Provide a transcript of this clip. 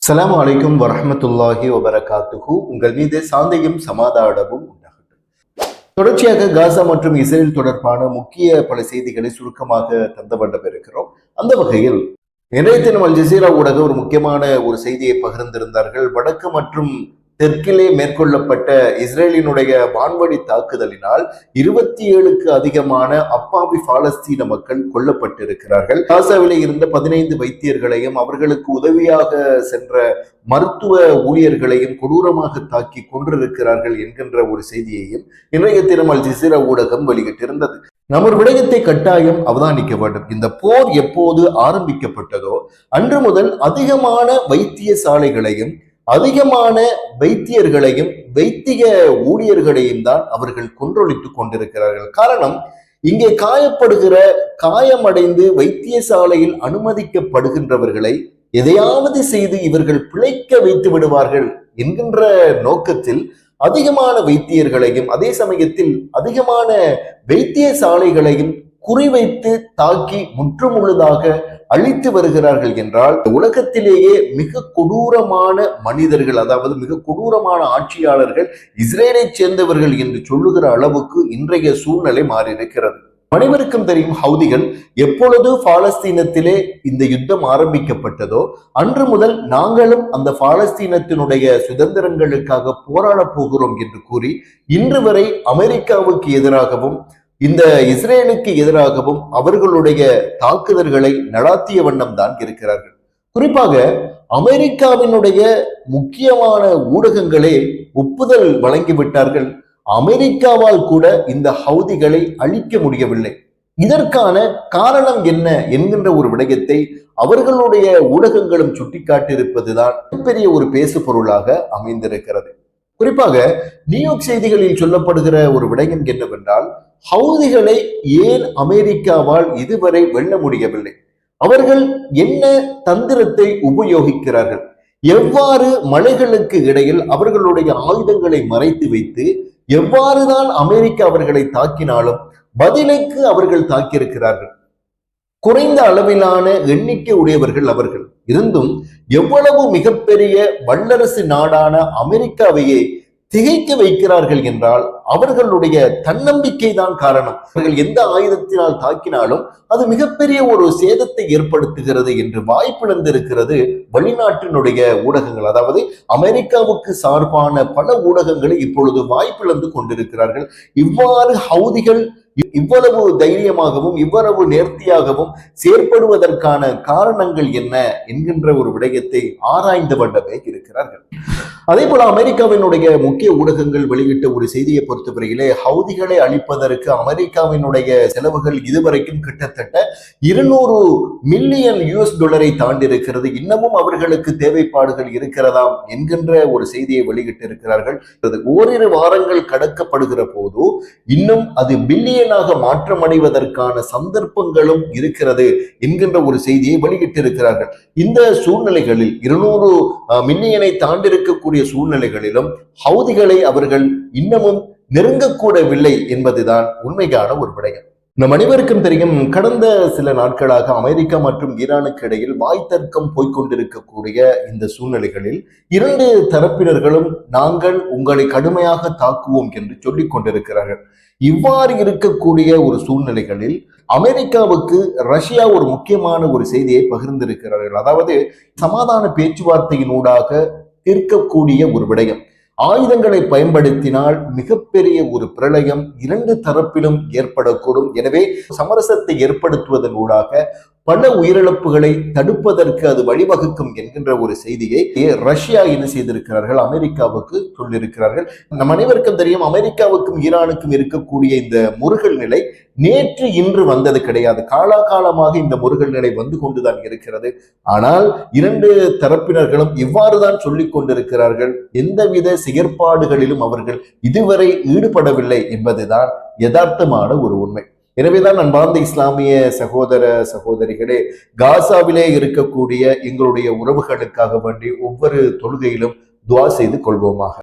அஸ்ஸலாமு அலைக்கும் வரஹ்மத்துல்லாஹி வபரகாத்துஹு. உங்கள் மீது சாந்தியும் சமாதானமும் உண்டாகட்டும். தொடர்ச்சியாக காசா மற்றும் இஸ்ரேல் தொடர்பான முக்கிய பல செய்திகளை சுருக்கமாக தந்த வண்ணம் இருக்கிறோம். அந்த வகையில் இன்றைய தினம் அல் ஜசீரா ஊடகம் ஒரு முக்கியமான ஒரு செய்தியை பகிர்ந்திருந்தார்கள். வடக்கு மற்றும் தெற்கிலே மேற்கொள்ளப்பட்ட இஸ்ரேலினுடைய வான்வழி தாக்குதலினால் 27க்கு அதிகமான அப்பாவி பாலஸ்தீன மக்கள் கொல்லப்பட்டிருக்கிறார்கள். காசாவிலே இருந்த 15 வைத்தியர்களையும் அவர்களுக்கு உதவியாக சென்ற மருத்துவ ஊழியர்களையும் கொடூரமாக தாக்கி கொன்றிருக்கிறார்கள் என்கின்ற ஒரு செய்தியையும் இன்றைய தினம் அல் ஜசீரா ஊடகம் வெளியிட்டிருந்தது. நம்ம ஒரு விடயத்தை கட்டாயம் அவதானிக்க வேண்டும். இந்த போர் எப்போது ஆரம்பிக்கப்பட்டதோ அன்று முதல் அதிகமான வைத்தியசாலைகளையும் அதிகமான வைத்தியர்களையும் வைத்திய ஊழியர்களையும் தான் அவர்கள் கொன்றொழித்துக் கொண்டிருக்கிறார்கள். காரணம், இங்கே காயமடைந்து வைத்தியசாலையில் அனுமதிக்கப்படுகின்றவர்களை எதையாவது செய்து இவர்கள் பிழைக்க வைத்து விடுவார்கள் என்கின்ற நோக்கத்தில் அதிகமான வைத்தியர்களையும் அதே சமயத்தில் அதிகமான வைத்தியசாலைகளையும் குறிவைத்து தாக்கி முற்றுமுழுதாக அழித்து வருகிறார்கள் என்றால், உலகத்திலேயே மிக கொடூரமான மனிதர்கள், அதாவது மிக கொடூரமான ஆட்சியாளர்கள் இஸ்ரேலை சேர்ந்தவர்கள் என்று சொல்லுகிற அளவுக்கு இன்றைய சூழ்நிலை மாறியிருக்கிறது. அனைவருக்கும் தெரியும், ஹவுதிகள் எப்பொழுது பாலஸ்தீனத்திலே இந்த யுத்தம் ஆரம்பிக்கப்பட்டதோ அன்று முதல் நாங்களும் அந்த பாலஸ்தீனத்தினுடைய சுதந்திரங்களுக்காக போராட போகிறோம் என்று கூறி இன்று வரை அமெரிக்காவுக்கு எதிராகவும் இந்த இஸ்ரேலுக்கு எதிராகவும் அவர்களுடைய தாக்குதல்களை நடாத்திய வண்ணம் தான் இருக்கிறார்கள். குறிப்பாக அமெரிக்காவினுடைய முக்கியமான ஊடகங்களே ஒப்புதல் வழங்கிவிட்டார்கள். அமெரிக்காவால் கூட இந்த ஹவுதிகளை அழிக்க முடியவில்லை. இதற்கான காரணம் என்ன என்கின்ற ஒரு விடயத்தை அவர்களுடைய ஊடகங்களும் சுட்டிக்காட்டியிருப்பதுதான் பெரிய ஒரு பேசு பொருளாக அமைந்திருக்கிறது. குறிப்பாக நியூயார்க் செய்திகளில் சொல்லப்படுகிற ஒரு விடயம் என்னவென்றால், ஹவுதிகளை ஏன் அமெரிக்காவால் இதுவரை வெல்ல முடியவில்லை, அவர்கள் என்ன தந்திரத்தை உபயோகிக்கிறார்கள், எவ்வாறு மலைகளுக்கு இடையில் அவர்களுடைய ஆயுதங்களை மறைத்து வைத்து எவ்வாறுதான் அமெரிக்கா அவர்களை தாக்கினாலும் பதிலுக்கு அவர்கள் தாக்கியிருக்கிறார்கள். குறைந்த அளவிலான எண்ணிக்கை உடையவர்கள் அவர்கள் இருந்தும் எவ்வளவு மிகப்பெரிய வல்லரசு நாடான அமெரிக்காவையே திகைக்க வைக்கிறார்கள் என்றால் அவர்களுடைய தன்னம்பிக்கை தான் காரணம். அவர்கள் எந்த ஆயுதத்தினால் தாக்கினாலும் அது மிகப்பெரிய ஒரு சேதத்தை ஏற்படுத்துகிறது என்று வாய்ப்பிழந்திருக்கிறது வெளிநாட்டினுடைய ஊடகங்கள். அதாவது அமெரிக்காவுக்கு சார்பான பல ஊடகங்களை இப்பொழுது வாய்ப்பிழந்து கொண்டிருக்கிறார்கள். இவ்வாறு ஹவுதிகள் இவ்வளவு தைரியமாகவும் இவ்வளவு நேர்த்தியாகவும் செயற்படுவதற்கான காரணங்கள் என்ன என்கின்ற ஒரு விடயத்தை ஆராய்ந்து வண்ணமே இருக்கிறார்கள். அதே போல அமெரிக்காவினுடைய முக்கிய ஊடகங்கள் வெளியிட்ட ஒரு செய்தியை பொறுத்தவரையிலே, ஹவுதிகளை அழிப்பதற்கு அமெரிக்காவினுடைய செலவுகள் இதுவரைக்கும் கிட்டத்தட்ட 200 மில்லியன் US$ தாண்டி இருக்கிறது. இன்னமும் அவர்களுக்கு தேவைப்பாடுகள் இருக்கிறதாம் என்கின்ற ஒரு செய்தியை வெளியிட்டு இருக்கிறார்கள். ஓரிரு வாரங்கள் கடக்கப்படுகிற போது இன்னும் அது பில்லியனாக மாற்றமடைவதற்கான சந்தர்ப்பங்களும் இருக்கிறது என்கின்ற ஒரு செய்தியை வெளியிட்டிருக்கிறார்கள். இந்த சூழ்நிலைகளில் 200 மில்லியனை தாண்டிருக்கக்கூடிய சூழ்நிலைகளிலும் ஹவுதிகளை அவர்கள் இன்னமும் நெருங்கக்கூடவில்லை என்பதுதான் உண்மையான ஒரு விடயம். நம் அனைவருக்கும் தெரியும், கடந்த சில நாட்களாக அமெரிக்கா மற்றும் ஈரானுக்கு இடையில் வாய்த்தர்க்கம் போய்கொண்டிருக்கக்கூடிய இந்த சூழ்நிலைகளில் இரண்டு தரப்பினர்களும் நாங்கள் உங்களை கடுமையாக தாக்குவோம் என்று சொல்லிக் கொண்டிருக்கிறார்கள். இவ்வாறு இருக்கக்கூடிய ஒரு சூழ்நிலைகளில் அமெரிக்காவுக்கு ரஷ்யா ஒரு முக்கியமான ஒரு செய்தியை பகிர்ந்திருக்கிறார்கள். அதாவது சமாதான பேச்சுவார்த்தையினூடாக தீர்க்கக்கூடிய ஒரு விடயம். ஆயுதங்களை பயன்படுத்தினால் மிகப்பெரிய ஒரு பிரளயம் இரண்டு தரப்பிலும் ஏற்படக்கூடும். எனவே சமரசத்தை ஏற்படுத்துவதன் ஊடாக பல உயிரிழப்புகளை தடுப்பதற்கு அது வழிவகுக்கும் என்கின்ற ஒரு செய்தியை ரஷ்யா என்ன செய்திருக்கிறார்கள், அமெரிக்காவுக்கு சொல்லியிருக்கிறார்கள். நம் அனைவருக்கும் தெரியும், அமெரிக்காவுக்கும் ஈரானுக்கும் இருக்கக்கூடிய இந்த முறுகல் நிலை நேற்று இன்று வந்தது கிடையாது. காலாகாலமாக இந்த முறுகல் நிலை வந்து கொண்டுதான் இருக்கிறது. ஆனால் இரண்டு தரப்பினர்களும் இவ்வாறுதான் சொல்லிக் கொண்டிருக்கிறார்கள். எந்தவித செயற்பாடுகளிலும் அவர்கள் இதுவரை ஈடுபடவில்லை என்பதுதான் யதார்த்தமான ஒரு உண்மை. எனவேதான் அன்பார்ந்த இஸ்லாமிய சகோதர சகோதரிகளே, காசாவிலே இருக்கக்கூடிய எங்களுடைய உறவுகளுக்காக வேண்டி ஒவ்வொரு தொழுகையிலும் துஆ செய்து கொள்வோமாக.